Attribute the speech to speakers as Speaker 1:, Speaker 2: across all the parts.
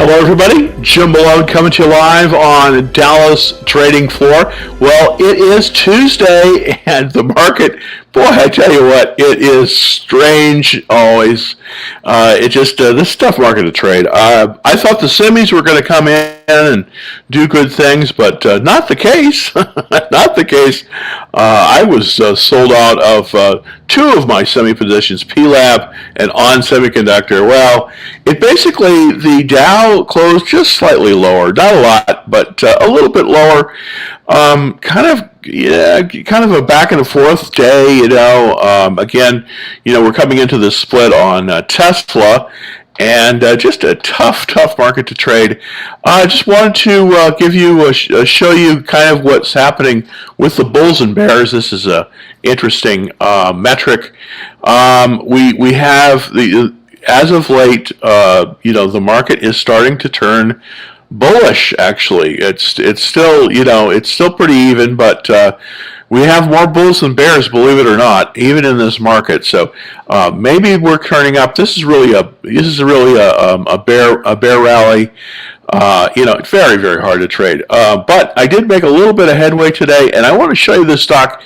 Speaker 1: Hello, everybody. Jim Malone coming to you live on Dallas Trading Floor. Well, it is Tuesday, and the market, boy, I tell you what, it is strange always. This is a tough market to trade. I thought the semis were going to come in and do good things, but not the case. Not the case. I was sold out of two of my semi positions, PLAB and On Semiconductor. Well, the Dow closed just slightly lower, not a lot, but a little bit lower. Kind of a back and forth day. Again, we're coming into this split on Tesla. And just a tough market to trade. I just wanted to give you show you kind of what's happening with the bulls and bears. This is a interesting metric. We have as of late, the market is starting to turn bullish. Actually, it's still pretty even, but we have more bulls than bears, believe it or not, even in this market. So maybe we're turning up. This is really a bear rally. It's very, very hard to trade. But I did make a little bit of headway today, and I want to show you this stock.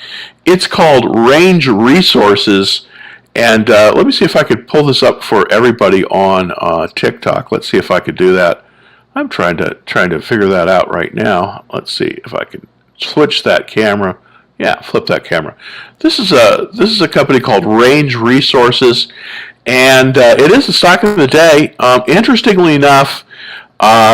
Speaker 1: It's called Range Resources, and let me see if I could pull this up for everybody on TikTok. Let's see if I could do that. I'm trying to figure that out right now. Let's see if I can switch that camera. Yeah, flip that camera. This is a company called Range Resources, and it is the stock of the day. Interestingly enough,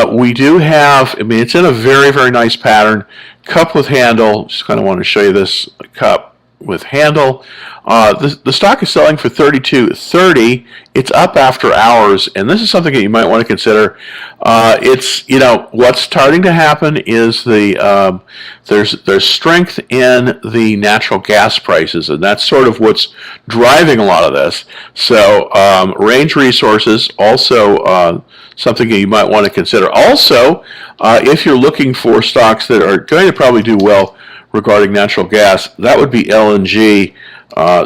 Speaker 1: we do have. It's in a very, very nice pattern. Cup with handle. Just kind of want to show you this cup with handle. The stock is selling for $32.30. It's up after hours, and this is something that you might want to consider. What's starting to happen is there's strength in the natural gas prices, and that's sort of what's driving a lot of this. So Range Resources also something that you might want to consider. Also, if you're looking for stocks that are going to probably do well regarding natural gas, that would be LNG.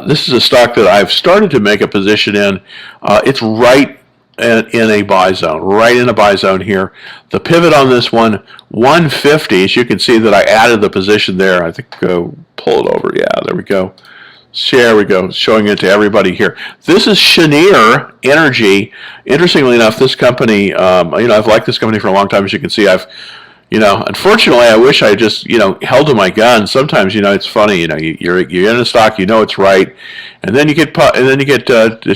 Speaker 1: This is a stock that I've started to make a position in. It's right in a buy zone, here. The pivot on this one, 150. As you can see that I added the position there. I think pull it over. Yeah, there we go. There we go, showing it to everybody here. This is Cheniere Energy. Interestingly enough, this company, I've liked this company for a long time. As you can see, unfortunately, I wish I just, held to my gun. Sometimes, it's funny, you're in a stock, it's right, and then you get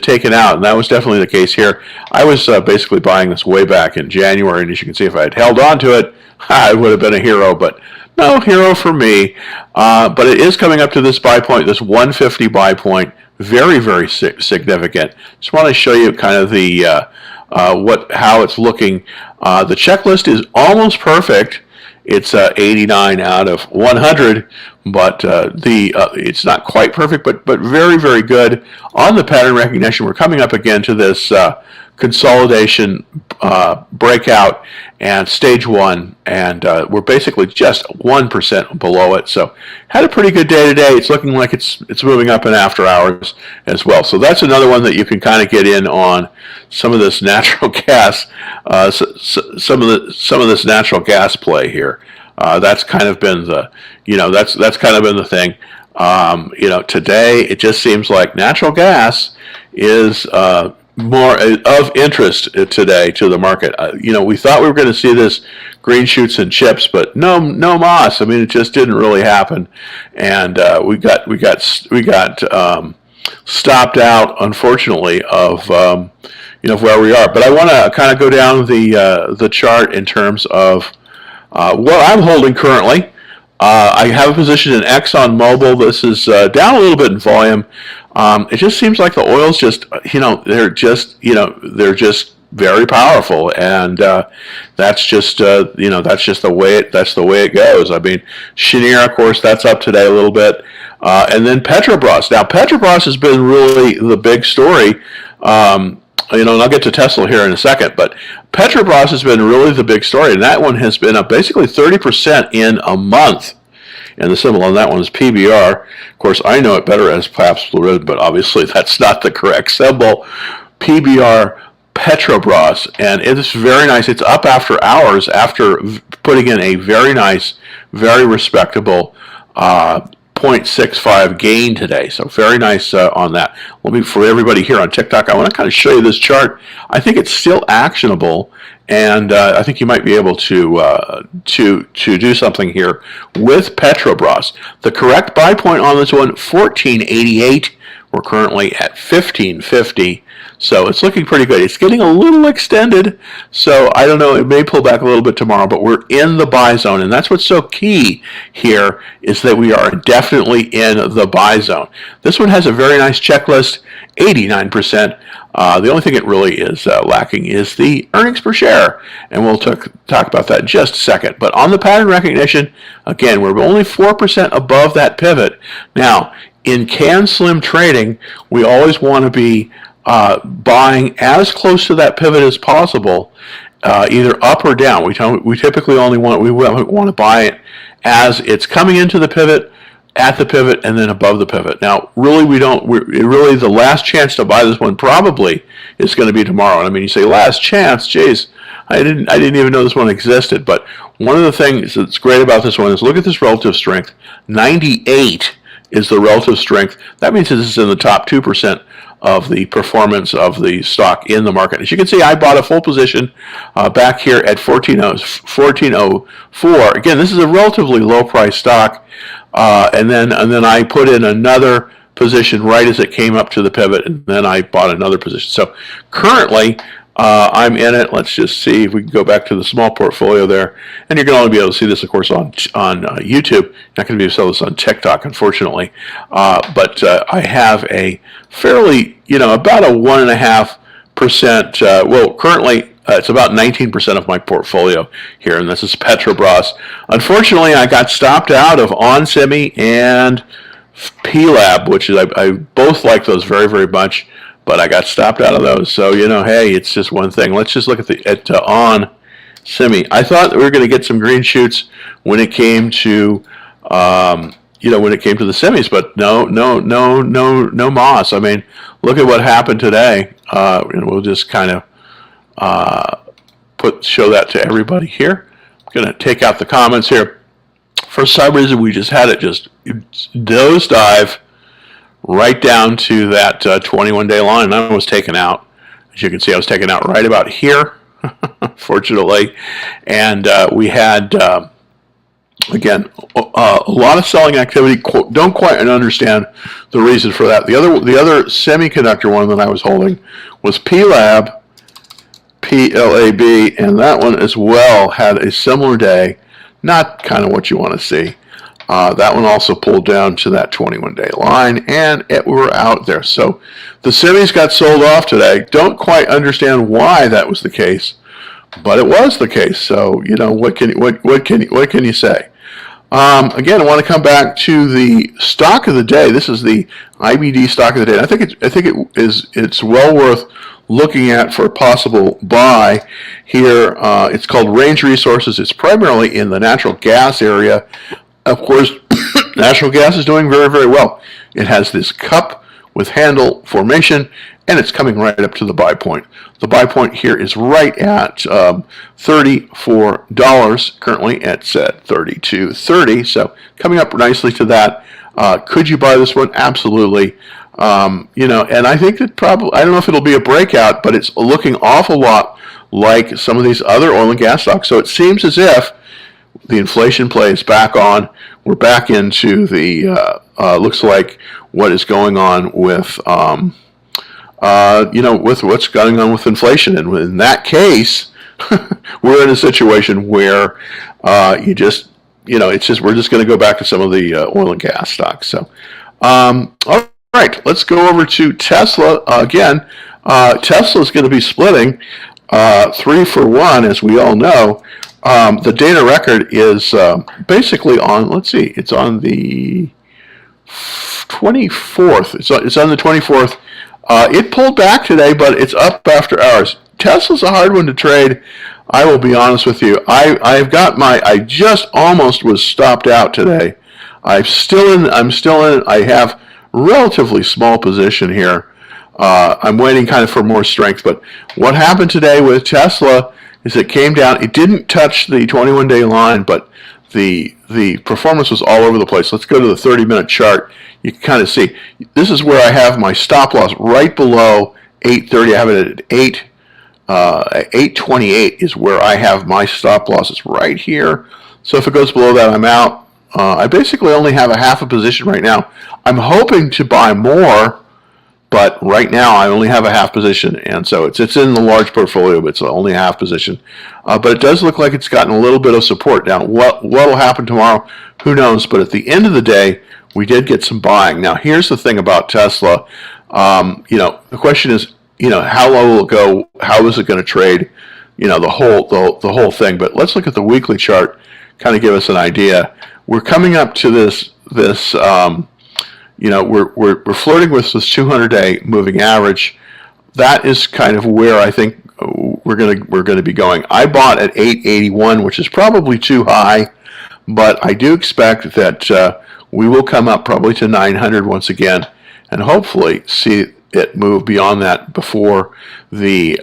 Speaker 1: taken out, and that was definitely the case here. I was basically buying this way back in January, and as you can see, if I had held on to it, I would have been a hero, but no hero for me. But it is coming up to this buy point, this 150 buy point, very, very significant. Just want to show you kind of the how it's looking. The checklist is almost perfect. It's 89 out of 100, but it's not quite perfect, but very, very good. On the pattern recognition, we're coming up again to this consolidation breakout and stage one, and we're basically just 1% below it. So had a pretty good day today. It's looking like it's moving up in after hours as well. So that's another one that you can kind of get in on some of this natural gas, some of this natural gas play here. That's kind of been the that's kind of been the thing. Today it just seems like natural gas is more of interest today to the market. We thought we were going to see this green shoots and chips, but no moss. It just didn't really happen, and we got stopped out, unfortunately, of where we are. But I want to kind of go down the chart in terms of what I'm holding currently. I have a position in ExxonMobil. This is down a little bit in volume. It just seems like the oil's just, they're just very powerful, and that's just the way it goes. Cheniere, of course, that's up today a little bit, and then Petrobras. Now, Petrobras has been really the big story. And I'll get to Tesla here in a second, but Petrobras has been really the big story, and that one has been up basically 30% in a month. And the symbol on that one is PBR. Of course, I know it better as Pabst Blue Ribbon, but obviously that's not the correct symbol. PBR Petrobras, and it's very nice. It's up after hours after putting in a very nice, very respectable 0.65 gain today. So very nice on that. For everybody here on TikTok, I want to kind of show you this chart. I think it's still actionable, and I think you might be able to do something here with Petrobras. The correct buy point on this one, 1488. We're currently at 1550, so it's looking pretty good. It's getting a little extended, so I don't know, it may pull back a little bit tomorrow, but we're in the buy zone, and that's what's so key here, is that we are definitely in the buy zone. This one has a very nice checklist, 89%. The only thing it really is lacking is the earnings per share, and we'll talk about that in just a second. But on the pattern recognition, again, we're only 4% above that pivot. Now, in CAN-SLIM trading, we always want to be buying as close to that pivot as possible, either up or down. We typically only want to buy it as it's coming into the pivot, at the pivot, and then above the pivot. Now, really, really the last chance to buy this one probably is going to be tomorrow. And I mean, you say last chance, geez, I didn't even know this one existed. But one of the things that's great about this one is look at this relative strength. 98 is the relative strength. That means this is in the top 2% of the performance of the stock in the market. As you can see, I bought a full position back here at 1404. Again, this is a relatively low price stock, and then I put in another position right as it came up to the pivot, and then I bought another position. So currently, I'm in it. Let's just see if we can go back to the small portfolio there. And you're going to only be able to see this, of course, on YouTube. You're not going to be able to see this on TikTok, unfortunately. But I have a fairly, about a 1.5%. Well, currently, it's about 19% of my portfolio here, and this is Petrobras. Unfortunately, I got stopped out of onsemi and PLAB, which is I both like those very, very much. But I got stopped out of those. So, hey, it's just one thing. Let's just look at on semi. I thought that we were going to get some green shoots when it came to, when it came to the semis, but no moss. I mean, look at what happened today. And we'll just kind of show that to everybody here. I'm going to take out the comments here. For some reason, we just had it just nosedive right down to that 21-day line. I was taken out. As you can see, I was taken out right about here, fortunately. And we had, again, a lot of selling activity. Don't quite understand the reason for that. The other semiconductor one that I was holding was PLAB, PLAB, and that one as well had a similar day. Not kind of what you want to see. That one also pulled down to that 21-day line, and we're out there. So the semis got sold off today. Don't quite understand why that was the case, but it was the case. So what can you say? Again, I want to come back to the stock of the day. This is the IBD stock of the day. I think it's well worth looking at for a possible buy here. It's called Range Resources. It's primarily in the natural gas area. Of course, natural gas is doing very, very well. It has this cup with handle formation, and it's coming right up to the buy point. The buy point here is right at $34. Currently, it's at $32.30, so coming up nicely to that. Could you buy this one? Absolutely. And I think that probably, I don't know if it'll be a breakout, but it's looking awful lot like some of these other oil and gas stocks. So it seems as if the inflation play is back on. We're back into the, looks like what is going on with, with what's going on with inflation. And in that case, we're in a situation where we're just going to go back to some of the oil and gas stocks. So, all right, let's go over to Tesla again. Tesla is going to be splitting 3-for-1, as we all know. The data record is basically on, let's see, it's on the 24th. It's on the 24th. It pulled back today, but it's up after hours. Tesla's a hard one to trade. I will be honest with you. I just almost was stopped out today. I'm still in. I have relatively small position here. I'm waiting kind of for more strength. But what happened today with Tesla is it came down. It didn't touch the 21-day line, but the performance was all over the place. Let's go to the 30-minute chart. You can kind of see this is where I have my stop loss right below 830. I have it at 828 is where I have my stop loss. It's right here. So if it goes below that, I'm out. I basically only have a half a position right now. I'm hoping to buy more, but right now I only have a half position, and so it's in the large portfolio, but it's only a half position. But it does look like it's gotten a little bit of support. Now, what will happen tomorrow? Who knows? But at the end of the day, we did get some buying. Now, here's the thing about Tesla. The question is, how low will it go? How is it going to trade? The whole thing. But let's look at the weekly chart, kind of give us an idea. We're coming up to this. We're flirting with this 200-day moving average. That is kind of where I think we're gonna be going. I bought at 881, which is probably too high, but I do expect that we will come up probably to 900 once again, and hopefully see it move beyond that before the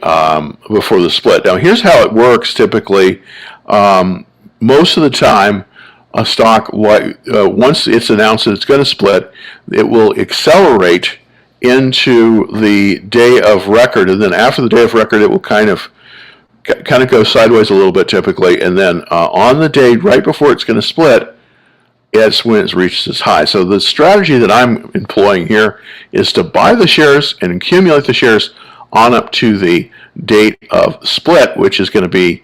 Speaker 1: split. Now, here's how it works typically. Most of the time, a stock, once it's announced that it's going to split, it will accelerate into the day of record, and then after the day of record, it will kind of go sideways a little bit typically, and then on the day right before it's going to split, it's when it reaches its high. So the strategy that I'm employing here is to buy the shares and accumulate the shares on up to the date of split, which is going to be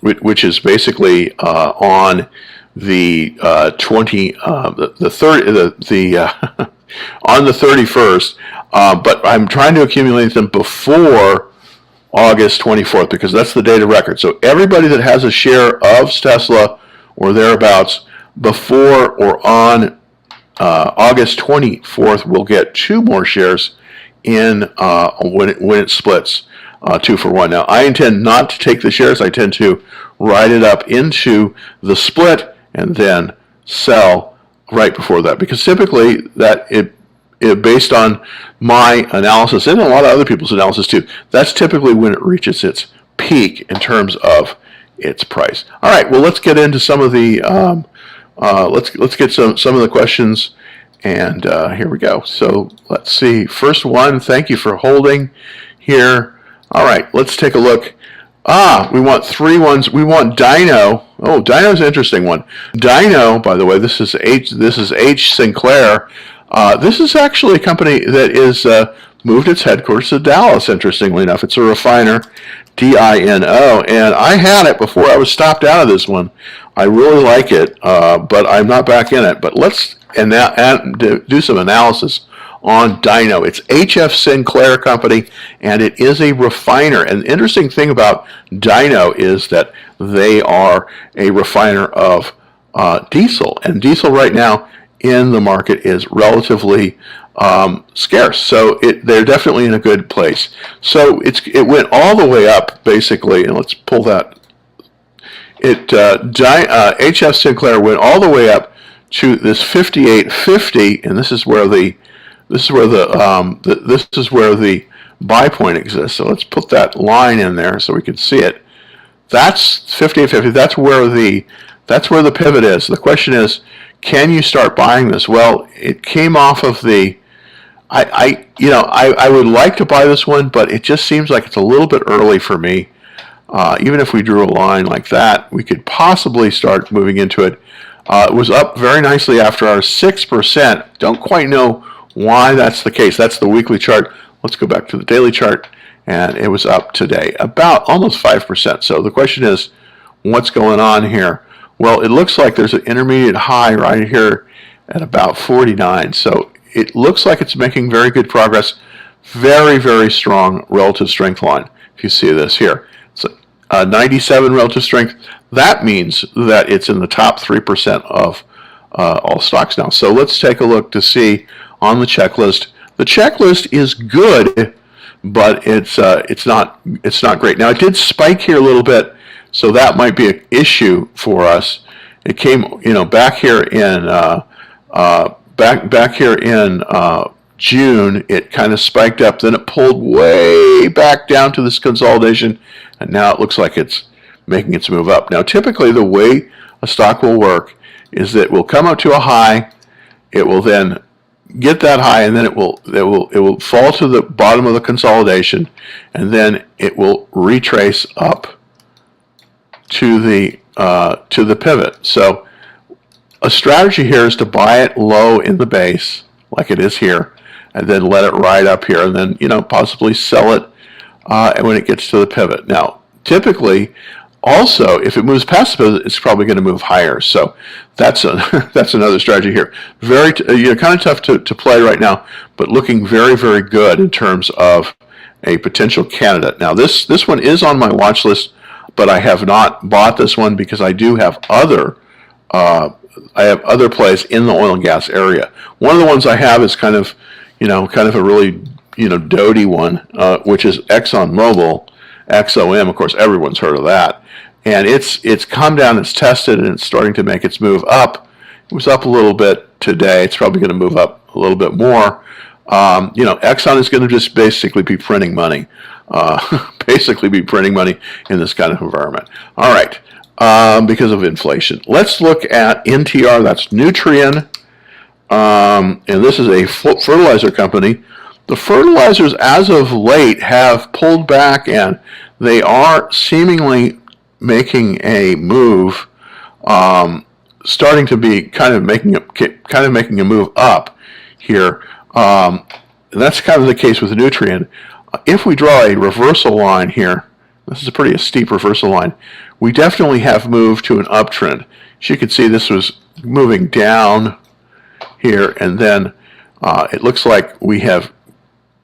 Speaker 1: which is basically on the 30 on the 31st. But I'm trying to accumulate them before August 24th because that's the date of record. So everybody that has a share of Tesla or thereabouts before or on August 24th will get 2 more shares in when it splits 2 for 1. Now, I intend not to take the shares. I tend to ride it up into the split and then sell right before that, because typically that it based on my analysis and a lot of other people's analysis too, that's typically when it reaches its peak in terms of its price. All right, well, let's get into some of the let's get some of the questions, and here we go. So let's see. First one, thank you for holding here. All right, let's take a look. We want 3 ones. We want Dino. Oh, Dino's an interesting one. Dino, by the way, this is H. Sinclair. This is actually a company that is moved its headquarters to Dallas, interestingly enough. It's a refiner, DINO, and I had it before I was stopped out of this one. I really like it, but I'm not back in it. But let's do some analysis on Dino. It's HF Sinclair Company, and it is a refiner. And the interesting thing about Dino is that they are a refiner of diesel, and diesel right now in the market is relatively scarce. So they're definitely in a good place. So it went all the way up basically, and let's pull that. HF Sinclair went all the way up to this 58.50, and this is where the buy point exists. So let's put that line in there so we can see it. That's 58.50. That's where the pivot is. The question is, can you start buying this? Well, it came off of the. I would like to buy this one, but it just seems like it's a little bit early for me. Even if we drew a line like that, we could possibly start moving into it. It was up very nicely after our 6%. Don't quite know why that's the case. That's the weekly chart. Let's go back to the daily chart, and it was up today about almost 5%. So the question is, what's going on here? Well, it looks like there's an intermediate high right here at about 49. So it looks like it's making very good progress. Very, very strong relative strength line. If you see this here, so 97 relative strength. That means that it's in the top 3% of all stocks now. So let's take a look to see on the checklist. The checklist is good, but it's not great. Now it did spike here a little bit, so that might be an issue for us. It came, back here in June, it kind of spiked up, then it pulled way back down to this consolidation, and now it looks like it's making its move up. Now, typically the way a stock will work is that it will come up to a high, it will then get that high, and then it will fall to the bottom of the consolidation, and then it will retrace up to the pivot. So a strategy here is to buy it low in the base, like it is here, and then let it ride up here, and then possibly sell it when it gets to the pivot. Now, typically, also, if it moves past the pivot, it's probably going to move higher. So that's that's another strategy here. Very kind of tough to play right now, but looking very, very good in terms of a potential candidate. Now, this one is on my watch list, but I have not bought this one because I do have other plays in the oil and gas area. One of the ones I have is kind of a really doty one, which is ExxonMobil, XOM. Of course, everyone's heard of that. And it's come down, it's tested, and it's starting to make its move up. It was up a little bit today. It's probably going to move up a little bit more. Exxon is going to just basically be printing money, in this kind of environment. All right, because of inflation. Let's look at NTR. That's Nutrien, and this is a fertilizer company. The fertilizers, as of late, have pulled back, and they are seemingly making a move, starting to be kind of making a move up here. And that's kind of the case with Nutrien. If we draw a reversal line here, this is a pretty steep reversal line, we definitely have moved to an uptrend. As you can see, this was moving down here, and then it looks like we have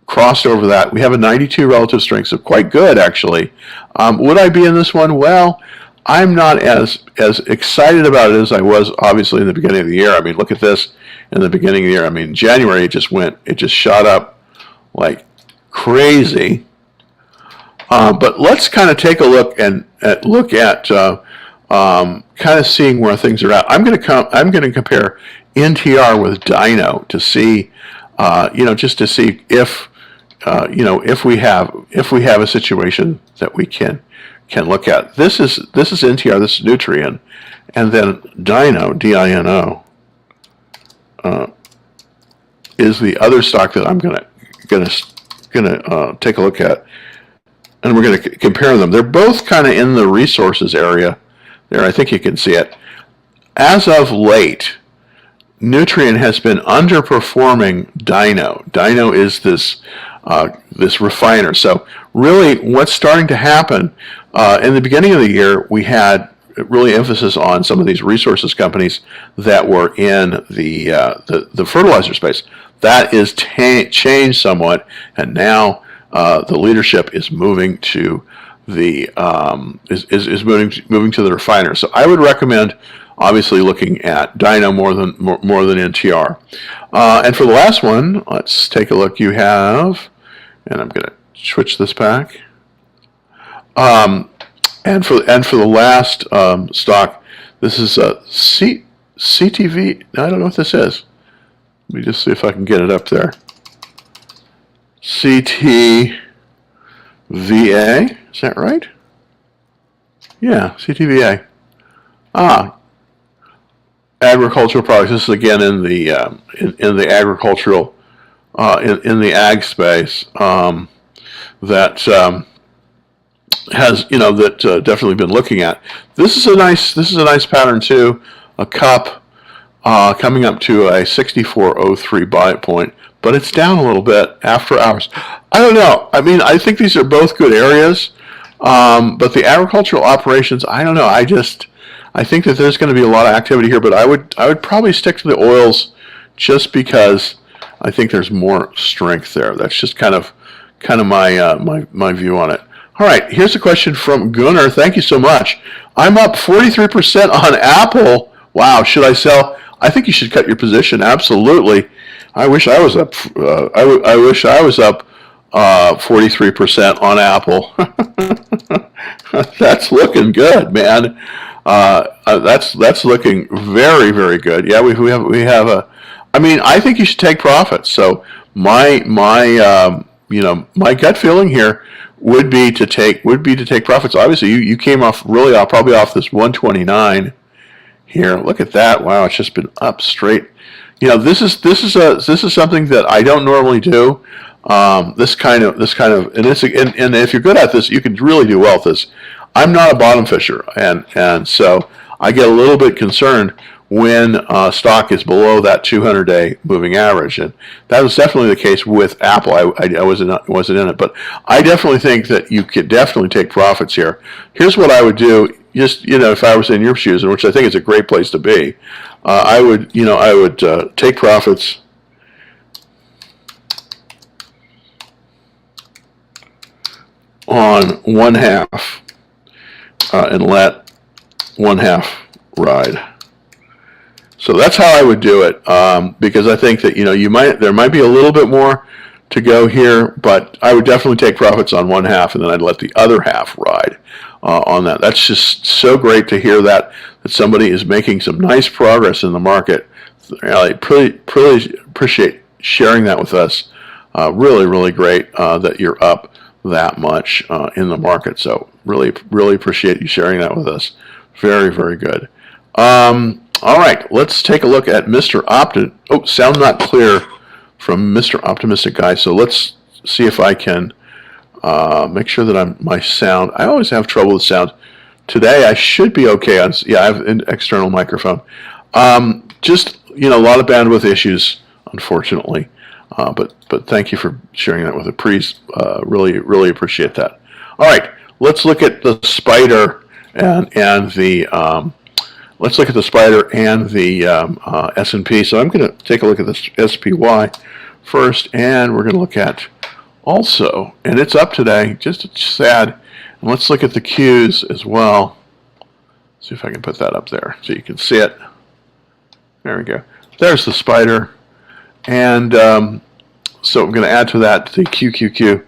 Speaker 1: crossed over that. We have a 92 relative strength, so quite good, actually. Would I be in this one? Well, I'm not as excited about it as I was, obviously, in the beginning of the year. I mean, look at this in the beginning of the year. I mean, January, it just shot up like crazy. But let's kind of take a look and look at kind of seeing where things are at. I'm going to compare NTR with Dyno to see, just to see if if we have a situation that we can look at. This is NTR, this is Nutrien, and then Dyno, D-I-N-O, is the other stock that I'm gonna take a look at, and we're gonna compare them. They're both kind of in the resources area there. I think you can see it. As of late, Nutrien has been underperforming Dyno. Dyno is this refiner. So really what's starting to happen, in the beginning of the year, we had really emphasis on some of these resources companies that were in the fertilizer space. That is changed somewhat, and now the leadership is moving to the moving to the refiner. So I would recommend, obviously, looking at Dyno more than NTR. And for the last one, let's take a look. You have, and I'm going to switch this back. And for the last stock, this is CTV. I don't know what this is. Let me just see if I can get it up there. CTVA, is that right? Yeah, CTVA. Agricultural products. This is again in the agricultural in the ag space, that has definitely been looking at. This is a nice pattern too. A cup coming up to a 64.03 buy point, but it's down a little bit after hours. I don't know. I mean, I think these are both good areas, but the agricultural operations, I don't know. I think that there's going to be a lot of activity here, but I would probably stick to the oils just because I think there's more strength there. That's just kind of my view on it. All right, here's a question from Gunnar. Thank you so much. I'm up 43% on Apple. Wow, should I sell? I think you should cut your position. Absolutely. I wish I was up. I wish I was up 43% on Apple. That's looking good, man. That's looking very, very good. Yeah, we have a. I mean, I think you should take profits. So my gut feeling here would be to take profits. Obviously, you came off really off, probably off this 129 here. Look at that! Wow, it's just been up straight. This is something that I don't normally do. This kind of and if you're good at this, you can really do well with this. I'm not a bottom fisher, and so I get a little bit concerned when stock is below that 200-day moving average, and that was definitely the case with Apple. I wasn't in it, but I definitely think that you could definitely take profits here. Here's what I would do. Just if I was in your shoes, which I think is a great place to be, I would take profits on one half and let one half ride. So that's how I would do it, because I think that there might be a little bit more to go here, but I would definitely take profits on one half, and then I'd let the other half ride on that. That's just so great to hear that somebody is making some nice progress in the market. I really appreciate sharing that with us. Really great that you're up that much in the market. So really appreciate you sharing that with us. Very good. All right, let's take a look at Mr. Sound not clear from Mr. Optimistic Guy. So let's see if I can make sure that my sound. I always have trouble with sound. Today I should be okay. I have an external microphone. Just a lot of bandwidth issues, unfortunately. But thank you for sharing that with us. Really appreciate that. All right, let's look at the spider and the S&P. So I'm going to take a look at this SPY first, and we're going to look at also, and it's up today. Just sad. And let's look at the Qs as well. See if I can put that up there so you can see it. There we go. There's the spider, and so I'm going to add to that the QQQ,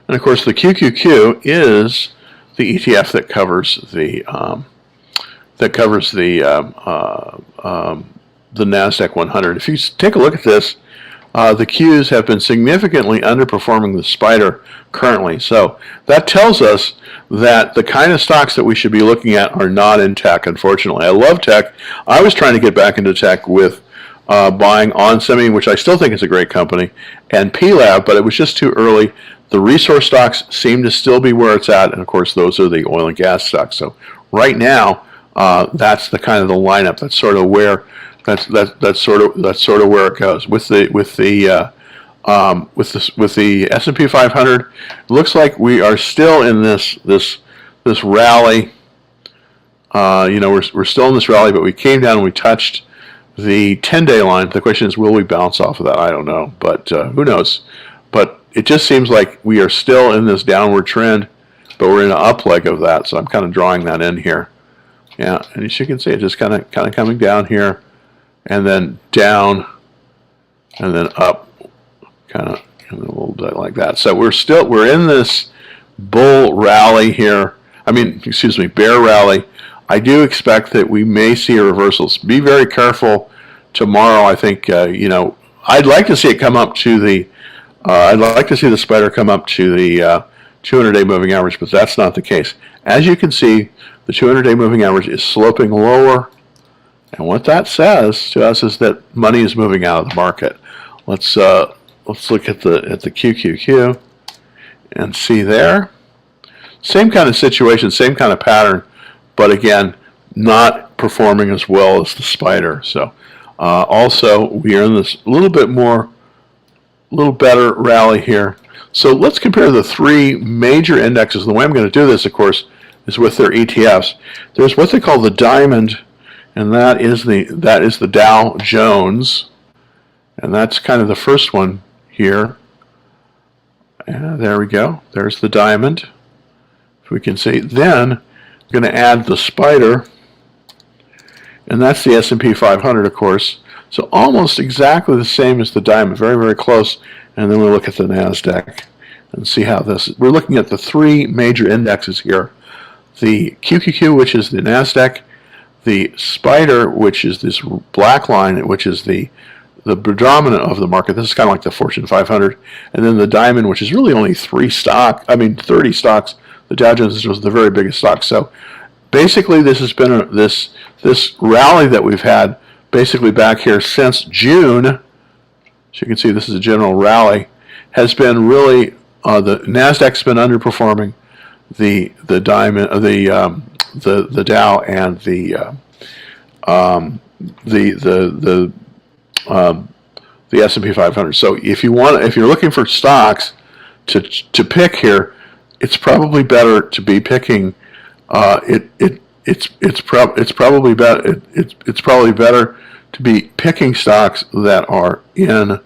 Speaker 1: and of course the QQQ is the ETF that covers the NASDAQ 100. If you take a look at this, the Qs have been significantly underperforming the spider currently. So that tells us that the kind of stocks that we should be looking at are not in tech, unfortunately. I love tech. I was trying to get back into tech with buying onsemi, which I still think is a great company, and PLab, but it was just too early. The resource stocks seem to still be where it's at, and of course those are the oil and gas stocks. So right now, that's the kind of the lineup. That's sort of where that's sort of where it goes with the S&P 500. It looks like we are still in this rally. We're still in this rally, but we came down and we touched the 10-day line. The question is, will we bounce off of that? I don't know, but who knows? But it just seems like we are still in this downward trend, but we're in an up leg of that. So I'm kind of drawing that in here. Yeah, and as you can see, it just kind of coming down here, and then down, and then up, kind of a little bit like that. So we're in this bull rally here. Bear rally. I do expect that we may see a reversal. Be very careful tomorrow. I think I'd like to see it come up to the. I'd like to see the spider come up to the 200-day moving average, but that's not the case. As you can see, the 200-day moving average is sloping lower, and what that says to us is that money is moving out of the market. Let's look at the QQQ and see there. Same kind of situation, same kind of pattern, but again, not performing as well as the spider. So also we are in this little better rally here. So let's compare the three major indexes. The way I'm going to do this, of course, is with their ETFs. There's what they call the diamond, and that is the Dow Jones, and that's kind of the first one here. And there we go. There's the diamond. If we can see, then I'm going to add the spider, and that's the S&P 500, of course. So almost exactly the same as the diamond, very close. And then we'll look at the NASDAQ and see how this. We're looking at the three major indexes here: the QQQ, which is the NASDAQ, the spider, which is this black line, which is the the predominant of the market. This is kind of like the Fortune 500, and then the diamond, which is really only 30 stocks. The Dow Jones is the very biggest stock. So basically, this has been this rally that we've had basically back here since June. As you can see, this is a general rally. Has been really the Nasdaq's been underperforming the diamond, the Dow, and the S&P 500. So if you're looking for stocks to pick here, it's probably better to be picking. It's probably better to be picking stocks that are in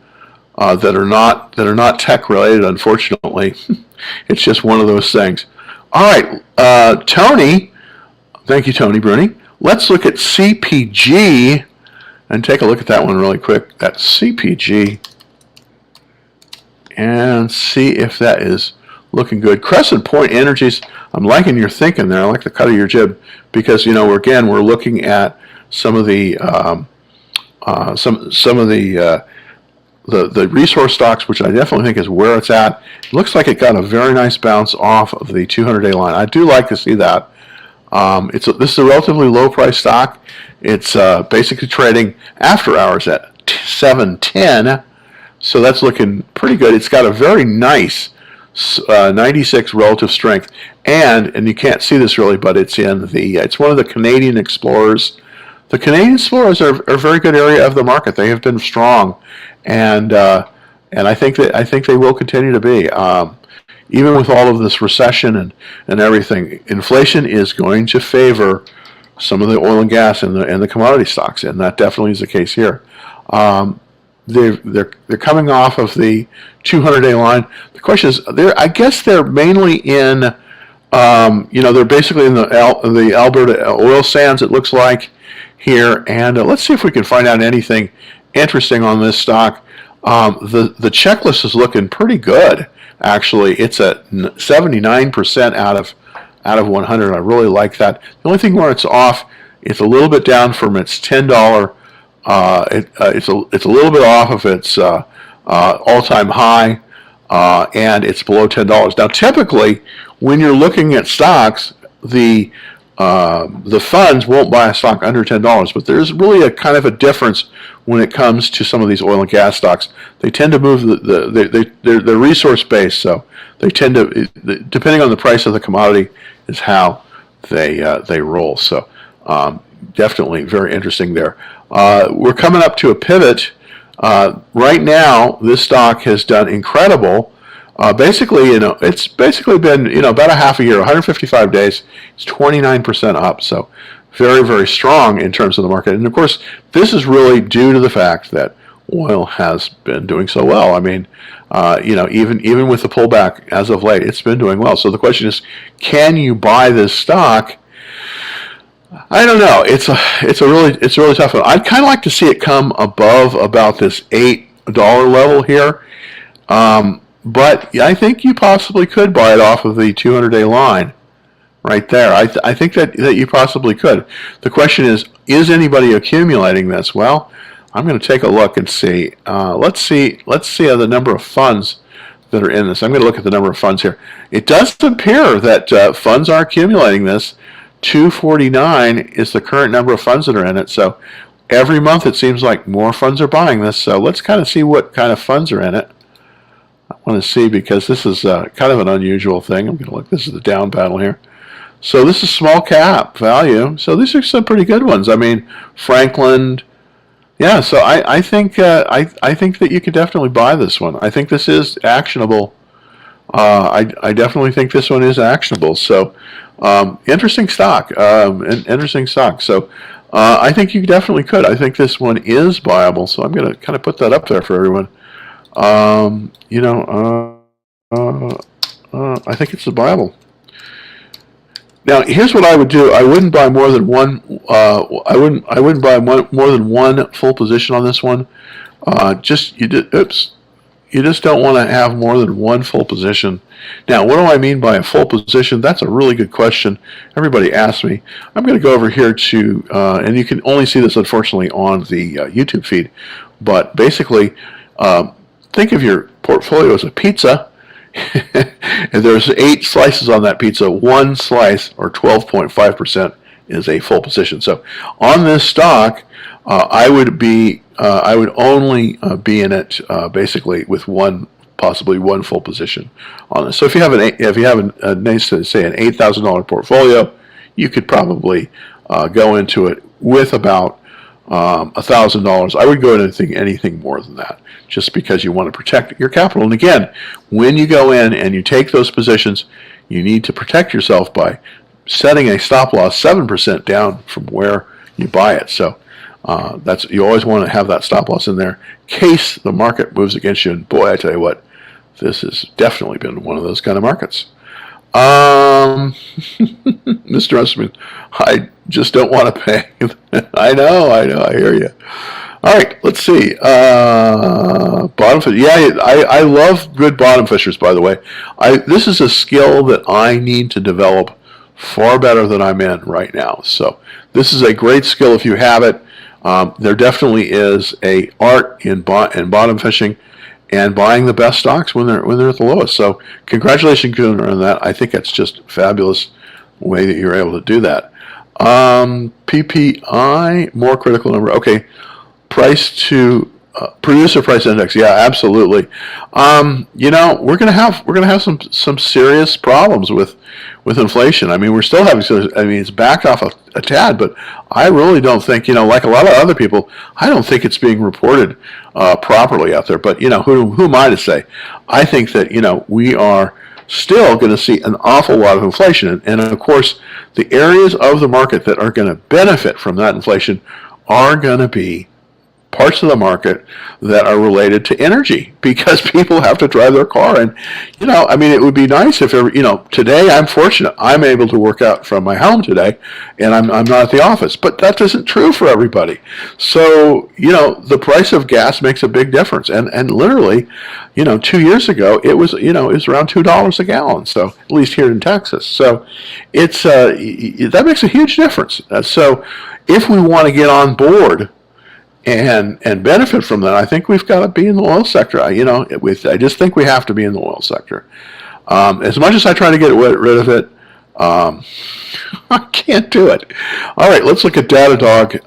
Speaker 1: that are not tech related. Unfortunately, it's just one of those things. All right, Tony. Thank you, Tony Bruni. Let's look at CPG and take a look at that one really quick. That's CPG, and see if that is looking good. Crescent Point Energies. I'm liking your thinking there. I like the cut of your jib because we're looking at some of the the resource stocks, which I definitely think is where it's at. It looks like it got a very nice bounce off of the 200-day line. I do like to see that. This is a relatively low price stock. It's basically trading after hours at 710, so that's looking pretty good. It's got a very nice 96 relative strength, and you can't see this really, but it's one of the Canadian explorers. The Canadian explorers are a very good area of the market. They have been strong, and I think they will continue to be. Even with all of this recession and everything, inflation is going to favor some of the oil and gas and the commodity stocks, and that definitely is the case here. They're coming off of the 200-day line. The question is, I guess they're mainly in, they're basically in the Alberta oil sands. It looks like here, and let's see if we can find out anything interesting on this stock. The checklist is looking pretty good. Actually, it's at 79% out of 100. I really like that. The only thing where it's off, it's a little bit down from its $10. It's a little bit off of its all-time high, and it's below $10. Now, typically, when you're looking at stocks, the funds won't buy a stock under $10, but there's really a kind of a difference when it comes to some of these oil and gas stocks. They tend to move they're resource based, so they tend to, depending on the price of the commodity, is how they roll. So definitely very interesting there. We're coming up to a pivot. Right now, this stock has done incredible. Basically, it's basically been, about a half a year, 155 days. It's 29% up. So very, very strong in terms of the market. And of course, this is really due to the fact that oil has been doing so well. I mean, even with the pullback as of late, it's been doing well. So the question is, can you buy this stock? I don't know. It's a really tough one. I'd kind of like to see it come above about this $8 level here. But I think you possibly could buy it off of the 200-day line right there. I think that you possibly could. The question is anybody accumulating this? Well, I'm going to take a look and see. Let's see the number of funds that are in this. I'm going to look at the number of funds here. It does appear that funds are accumulating this. 249 is the current number of funds that are in it. So every month it seems like more funds are buying this. So let's kind of see what kind of funds are in it. I want to see, because this is kind of an unusual thing. I'm going to look. This is the down paddle here. So this is small cap value. So these are some pretty good ones. I mean, Franklin. Yeah. So I think I think that you could definitely buy this one. I think this is actionable. I definitely think this one is actionable. So interesting stock. Interesting stock. So I think you definitely could. I think this one is viable. So I'm going to kind of put that up there for everyone. I think it's viable. Now, here's what I would do. I wouldn't buy more than one. I wouldn't buy more than one full position on this one. You just don't want to have more than one full position. Now, what do I mean by a full position? That's a really good question. Everybody asks me. I'm going to go over here to, and you can only see this, unfortunately, on the YouTube feed. But basically, think of your portfolio as a pizza. And there's 8 slices on that pizza. One slice, or 12.5%, is a full position. So on this stock, I would only be in it basically with possibly one full position on this. So if you have a nice, say, an $8,000 portfolio, you could probably go into it with about $1,000. I would go into anything more than that, just because you want to protect your capital. And again, when you go in and you take those positions, you need to protect yourself by setting a stop loss 7% down from where you buy it. So you always want to have that stop loss in there in case the market moves against you. And boy, I tell you what, this has definitely been one of those kind of markets. Mr. Russman, I just don't want to pay. I know, I hear you. All right, let's see. Bottom fish. Yeah, I love good bottom fishers, by the way. This is a skill that I need to develop far better than I'm in right now. So this is a great skill if you have it. There definitely is a art in bottom fishing and buying the best stocks when they're at the lowest. So congratulations on that. I think it's just fabulous way that you're able to do that. PPI, more critical number. Okay, price to producer price index. Yeah, absolutely. We're gonna have some serious problems with inflation. I mean, we're still having. I mean, it's backed off a tad, but I really don't think, like a lot of other people, I don't think it's being reported properly out there. But who am I to say? I think that we are still going to see an awful lot of inflation, and of course, the areas of the market that are going to benefit from that inflation are going to be parts of the market that are related to energy, because people have to drive their car. And I mean, it would be nice if today I'm fortunate, I'm able to work out from my home today, and I'm not at the office, but that isn't true for everybody. So the price of gas makes a big difference, and literally 2 years ago it was around $2 a gallon, so at least here in Texas. So it's that makes a huge difference. So if we want to get on board and benefit from that, I think we've got to be in the oil sector. I just think we have to be in the oil sector. As much as I try to get rid of it, I can't do it. All right, let's look at Datadog.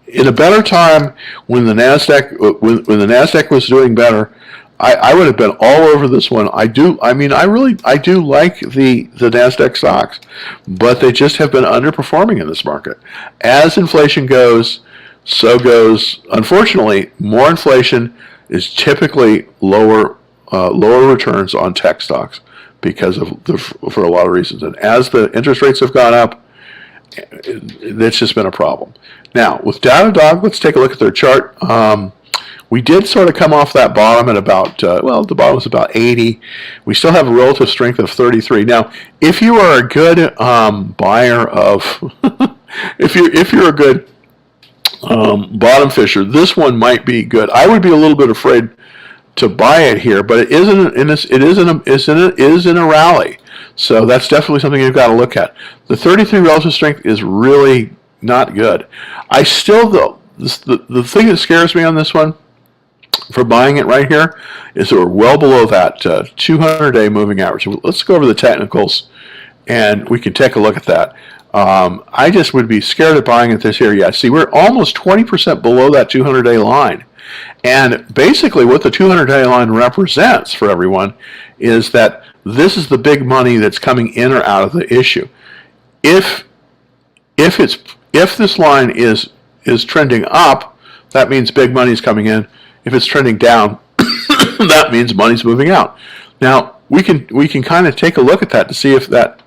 Speaker 1: In a better time, when the Nasdaq was doing better, I would have been all over this one. I do like the Nasdaq stocks, but they just have been underperforming in this market. As inflation goes, so goes, unfortunately, more inflation is typically lower returns on tech stocks for a lot of reasons. And as the interest rates have gone up, it's just been a problem. Now, with Datadog, let's take a look at their chart. We did sort of come off that bottom at about, the bottom was about 80. We still have a relative strength of 33. Now, if you are a good buyer of, if you're a good bottom fisher, this one might be good. I would be a little bit afraid to buy it here, but it is in a rally, so that's definitely something you've got to look at. The 33 relative strength is really not good. The thing that scares me on this one for buying it right here is that we're well below that 200-day moving average. Let's go over the technicals, and we can take a look at that. I just would be scared of buying it this year. Yeah, see, we're almost 20% below that 200-day line. And basically what the 200-day line represents for everyone is that this is the big money that's coming in or out of the issue. If this line is trending up, that means big money is coming in. If it's trending down, that means money's moving out. Now, we can kind of take a look at that to see if that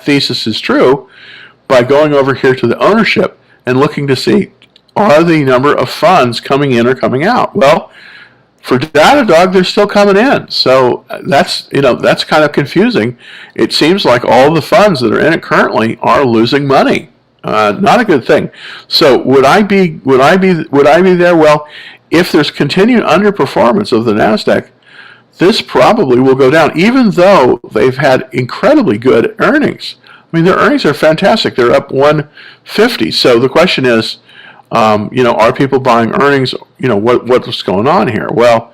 Speaker 1: thesis is true by going over here to the ownership and looking to see, are the number of funds coming in or coming out? Well, for Datadog, they're still coming in. So that's kind of confusing. It seems like all the funds that are in it currently are losing money. Not a good thing. So would I be there? Well, if there's continued underperformance of the Nasdaq, this probably will go down, even though they've had incredibly good earnings. I mean, their earnings are fantastic. They're up 150. So the question is, Are people buying earnings? What's going on here? Well,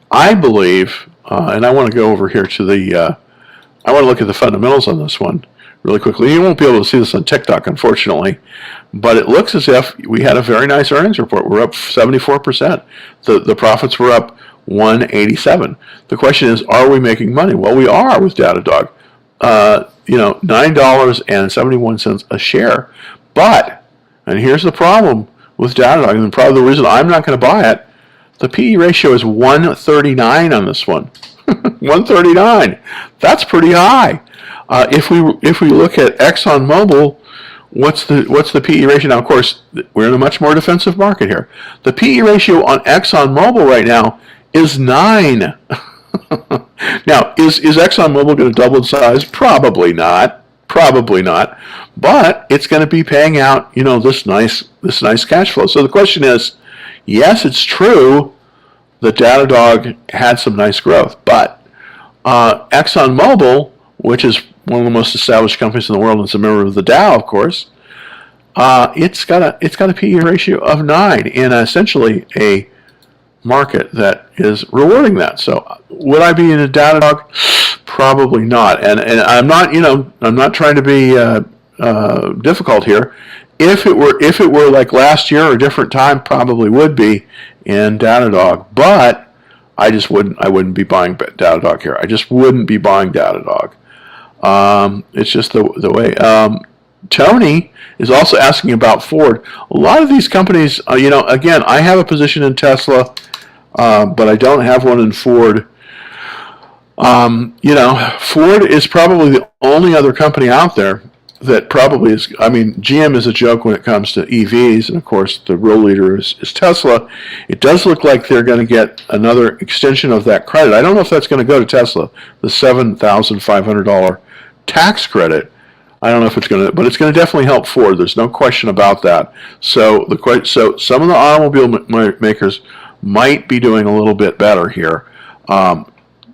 Speaker 1: I believe, and I want to go over here to I want to look at the fundamentals on this one really quickly. You won't be able to see this on TikTok, unfortunately, but it looks as if we had a very nice earnings report. We're up 74%. The profits were up 187. The question is, are we making money? Well, we are with Datadog. $9.71 a share. But, and here's the problem with Datadog, and probably the reason I'm not going to buy it, the PE ratio is 139 on this one. 139. That's pretty high. If we look at ExxonMobil, what's the PE ratio now? Of course, we're in a much more defensive market here. The PE ratio on ExxonMobil right now is 9. Now, is ExxonMobil going to double in size? Probably not. Probably not. But it's going to be paying out, this nice cash flow. So the question is, yes, it's true that Datadog had some nice growth, but ExxonMobil, which is one of the most established companies in the world, and it's a member of the Dow, of course, it's got a PE ratio of 9 in essentially a market that is rewarding that. So would I be in a Datadog? Probably not. And I'm not I'm not trying to be difficult here. If it were like last year or a different time, probably would be in Datadog. But I wouldn't be buying Datadog here. I just wouldn't be buying Datadog. It's just the way. Tony is also asking about Ford. A lot of these companies, again, I have a position in Tesla, but I don't have one in Ford. Ford is probably the only other company out there that probably is. I mean, GM is a joke when it comes to EVs, and of course the real leader is Tesla. It does look like they're going to get another extension of that credit. I don't know if that's going to go to Tesla, the $7,500 tax credit. I don't know if it's going to, but it's going to definitely help Ford. There's no question about that. So some of the automobile makers might be doing a little bit better here. Going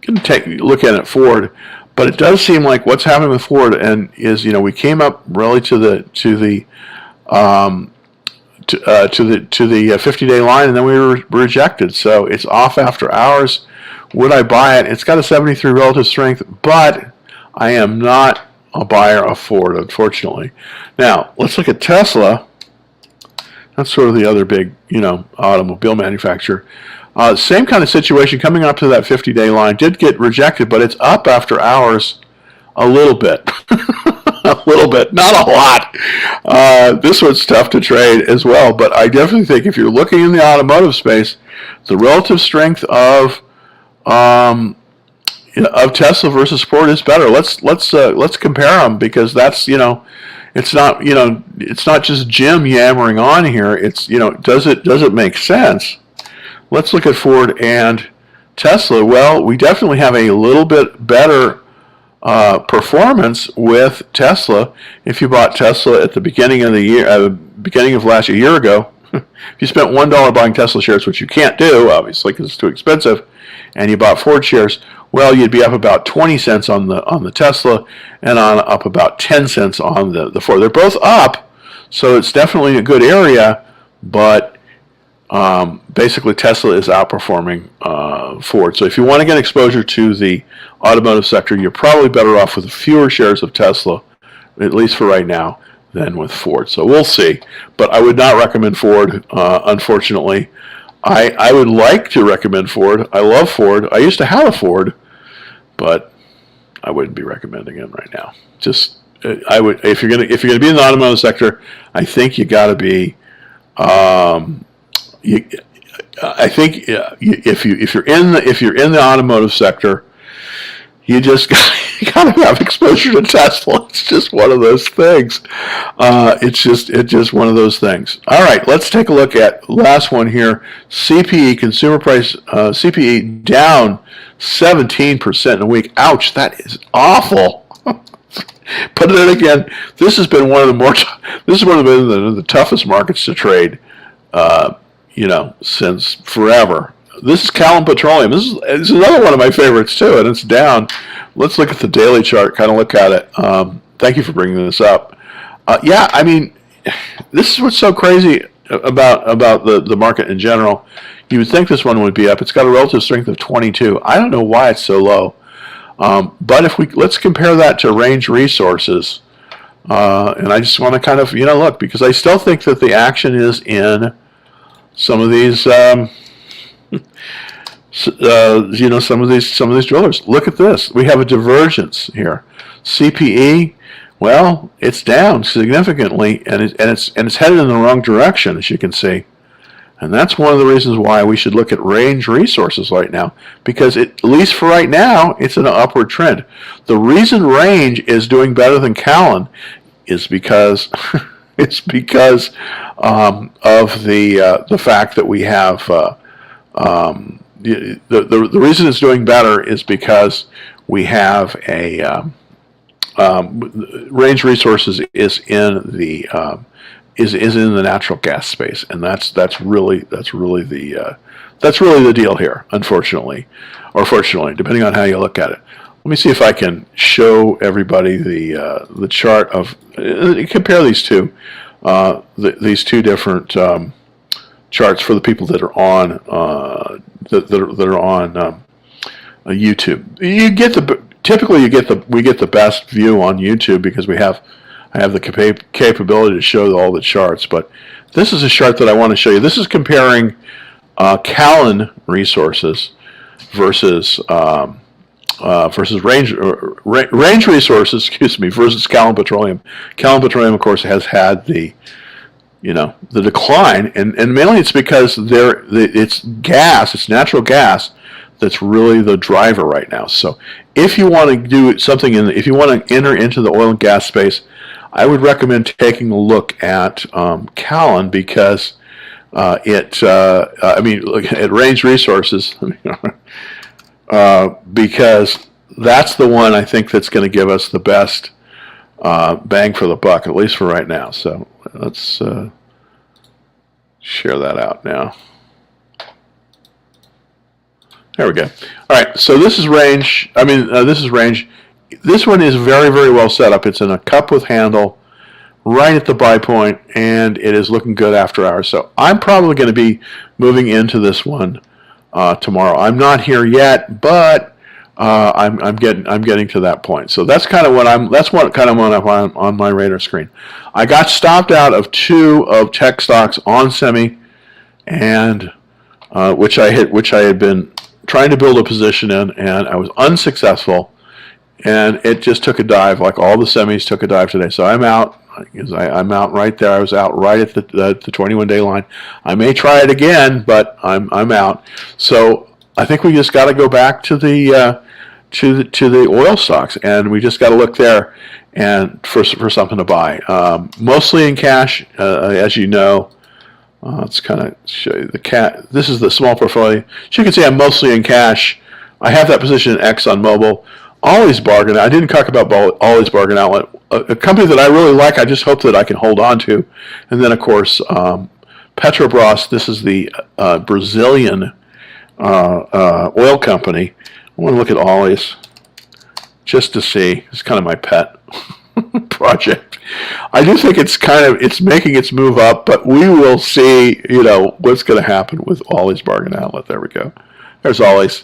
Speaker 1: to take a look at Ford, but it does seem like what's happening with Ford is we came up really to the 50-day line, and then we were rejected. So it's off after hours. Would I buy it? It's got a 73 relative strength, but I am not a buyer of Ford, unfortunately. Now let's look at Tesla. That's sort of the other big automobile manufacturer. Same kind of situation, coming up to that 50-day line. Did get rejected, but it's up after hours a little bit. A little bit, not a lot. This one's tough to trade as well, but I definitely think if you're looking in the automotive space, the relative strength of Tesla versus Ford is better. Let's compare them, because that's it's not just Jim yammering on here. It's does it make sense? Let's look at Ford and Tesla. Well, we definitely have a little bit better performance with Tesla. If you bought Tesla at the beginning of the year, beginning of last year ago, if you spent $1 buying Tesla shares, which you can't do, obviously, because it's too expensive, and you bought Ford shares, well, you'd be up about 20 cents on the Tesla, and up about 10 cents on the Ford. They're both up, so it's definitely a good area, but basically Tesla is outperforming Ford. So if you want to get exposure to the automotive sector, you're probably better off with fewer shares of Tesla, at least for right now, than with Ford. So we'll see. But I would not recommend Ford, unfortunately. I would like to recommend Ford. I love Ford. I used to have a Ford, but I wouldn't be recommending it right now. Just I would, if you're gonna be in the automotive sector, I think you got to be. I think if you're in the automotive sector, you just got to have exposure to Tesla. It's just one of those things. It's just one of those things. All right, let's take a look at last one here. CPE, consumer price, CPE down 17% in a week. Ouch, that is awful. But then again, this has been one of the toughest markets to trade. Since forever. This is Callum Petroleum. This is another one of my favorites too, and it's down. Let's look at the daily chart, kind of look at it. Thank you for bringing this up. Yeah, I mean, this is what's so crazy about the market in general, you would think this one would be up. It's got a relative strength of 22. I don't know why it's so low. But if let's compare that to range resources, and I just want to kind of look, because I still think that the action is in some of these some of these drillers. Look at this. We have a divergence here. CPE, well, it's down significantly, and it's headed in the wrong direction, as you can see. And that's one of the reasons why we should look at range resources right now, because at least for right now, it's an upward trend. The reason range is doing better than Callan is because it's because of the fact that we have the reason it's doing better is because we have a range resources is in the natural gas space, and that's really the deal here, unfortunately, or fortunately, depending on how you look at it. Let me see if I can show everybody the chart of compare these two different charts for the people that are on YouTube. We get the best view on YouTube because I have the capability to show all the charts. But this is a chart that I want to show you. This is comparing Callan resources versus range resources. Excuse me, versus Callan Petroleum. Callan Petroleum, of course, has had the decline, and mainly it's because it's natural gas that's really the driver right now. So if you want to do something if you want to enter into the oil and gas space, I would recommend taking a look at Callan, because look at range resources, because that's the one I think that's going to give us the best bang for the buck, at least for right now. So let's share that out now. There we go. All right, so this is range. This is range. This one is very, very well set up. It's in a cup with handle right at the buy point, and it is looking good after hours. So I'm probably going to be moving into this one tomorrow. I'm not here yet, but I'm getting to that point. So that's kind of what I'm on my radar screen. I got stopped out of 2 of tech stocks on semi, and which I had been trying to build a position in, and I was unsuccessful, and it just took a dive, like all the semis took a dive today. So I'm out. I'm out right there. I was out right at the 21-day line. I may try it again, but I'm out. So I think we just got to go back to the oil stocks, and we just got to look there and for something to buy. Mostly in cash, as you know. Let's kind of show you this is the small portfolio. So you can see I'm mostly in cash. I have that position in ExxonMobil. Ollie's Bargain. I didn't talk about Ollie's Bargain Outlet, a company that I really like. I just hope that I can hold on to. And then, of course, Petrobras. This is the Brazilian oil company. I want to look at Ollie's just to see. It's kind of my pet project. I do think it's making its move up, but we will see, what's going to happen with Ollie's Bargain Outlet. There we go. There's Ollie's.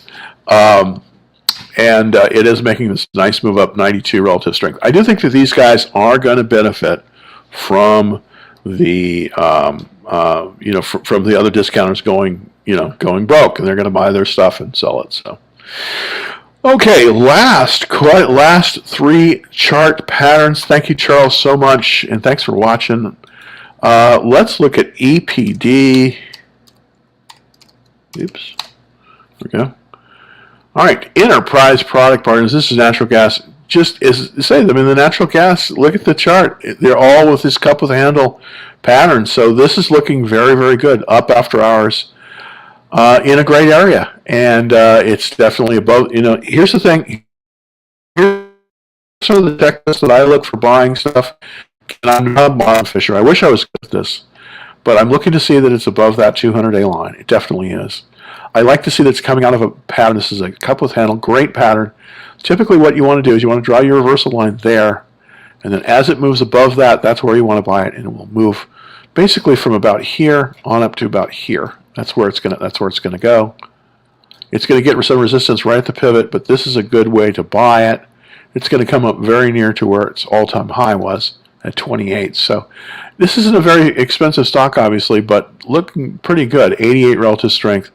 Speaker 1: And it is making this nice move up, 92 relative strength. I do think that these guys are going to benefit from the, from the other discounters going broke, and they're going to buy their stuff and sell it. So, okay, last 3 chart patterns. Thank you, Charles, so much, and thanks for watching. Let's look at EPD. Oops. There we go. All right, Enterprise Product Partners. This is natural gas. Just as say, the natural gas. Look at the chart. They're all with this cup with a handle pattern. So this is looking very, very good. Up after hours, in a great area, and it's definitely above. Here's the thing. Here's some of the checklists that I look for buying stuff. And I'm not a bottom fisher. I wish I was good at this, but I'm looking to see that it's above that 200-day line. It definitely is. I like to see that it's coming out of a pattern. This is a cup with handle, great pattern. Typically what you want to do is you want to draw your reversal line there, and then as it moves above that, that's where you want to buy it, and it will move basically from about here on up to about here. That's where it's gonna go. It's going to get some resistance right at the pivot, but this is a good way to buy it. It's going to come up very near to where its all-time high was at 28. So this isn't a very expensive stock, obviously, but looking pretty good. 88 relative strength.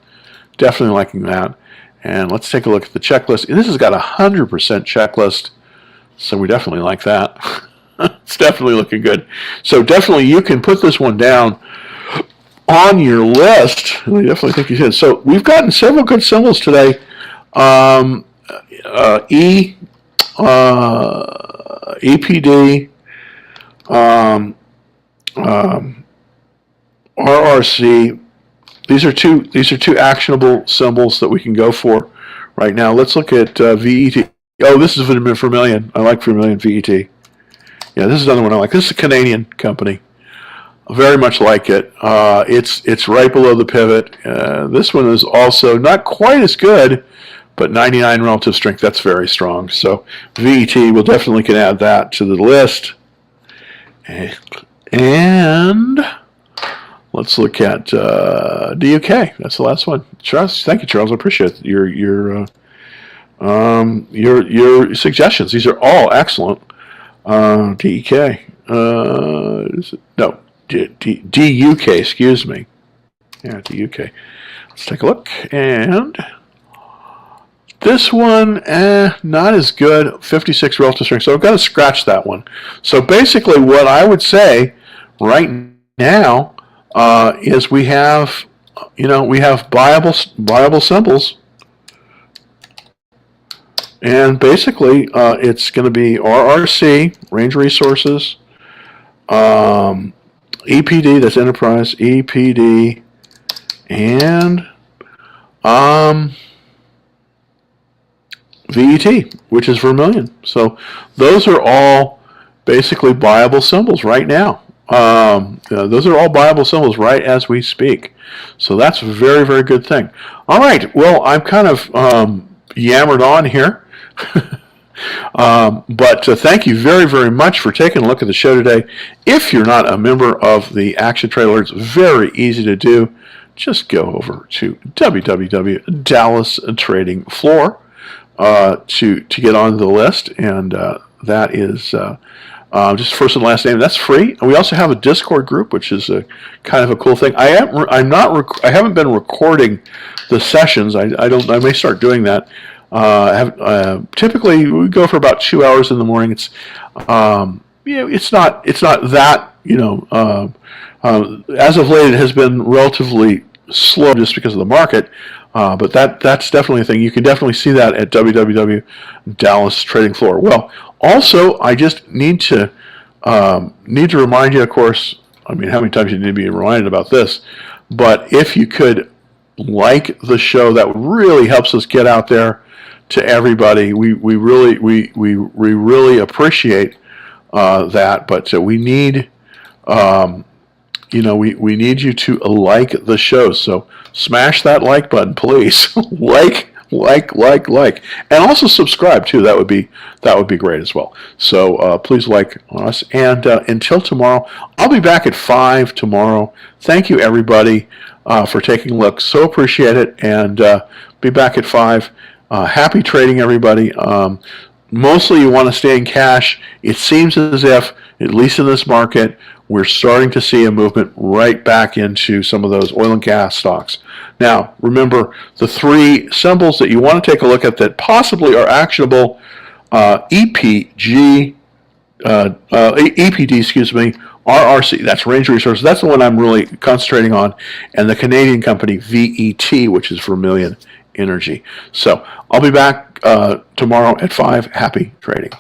Speaker 1: Definitely liking that. And let's take a look at the checklist. This has got a 100% checklist, so we definitely like that. It's definitely looking good. So definitely you can put this one down on your list. I definitely think you should. So we've gotten several good symbols today. EPD, RRC. These are two actionable symbols that we can go for right now. Let's look at VET. Oh, this is Vermilion. I like Vermilion VET. Yeah, this is another one I like. This is a Canadian company. Very much like it. It's right below the pivot. This one is also not quite as good, but 99 relative strength. That's very strong. So VET, we'll definitely can add that to the list. And let's look at DUK. That's the last one. Charles, thank you, Charles. I appreciate your suggestions. These are all excellent. DEK. No. DUK, excuse me. Yeah, DUK. Let's take a look. And this one, not as good. 56 relative strength. So I've got to scratch that one. So basically what I would say right now is we have, we have viable symbols. And basically it's going to be RRC, Range Resources, EPD, that's Enterprise, EPD, and VET, which is Vermilion. So those are all basically viable symbols right now. Those are all viable symbols right as we speak. So that's a very, very good thing. All right, well, I'm kind of yammered on here. But thank you very, very much for taking a look at the show today. If you're not a member of the Action Trader, it's very easy to do. Just go over to www.Dallas Trading Floor to get on the list, and that is just first and last name. That's free. And we also have a Discord group, which is a kind of a cool thing. I haven't been recording the sessions. I may start doing that. Typically we go for about 2 hours in the morning. It's it's not that as of late it has been relatively slow just because of the market, but that's definitely a thing. You can definitely see that at www.Dallas Trading Floor. Well, also I just need to remind you, of course. I mean, how many times you need to be reminded about this? But if you could like the show, that really helps us get out there to everybody. We really appreciate that, but we need we need you to like the show. So smash that like button, please. like, and also subscribe too. That would be great as well. So please like us, and until tomorrow, I'll be back at 5 tomorrow. Thank you everybody for taking a look. So appreciate it, and be back at 5. Happy trading, everybody. Mostly you want to stay in cash. It seems as if, at least in this market, we're starting to see a movement right back into some of those oil and gas stocks. Now, remember, the three symbols that you want to take a look at that possibly are actionable, EPD, RRC, that's Range Resources. That's the one I'm really concentrating on, and the Canadian company VET, which is Vermilion Energy. So I'll be back tomorrow at 5. Happy trading.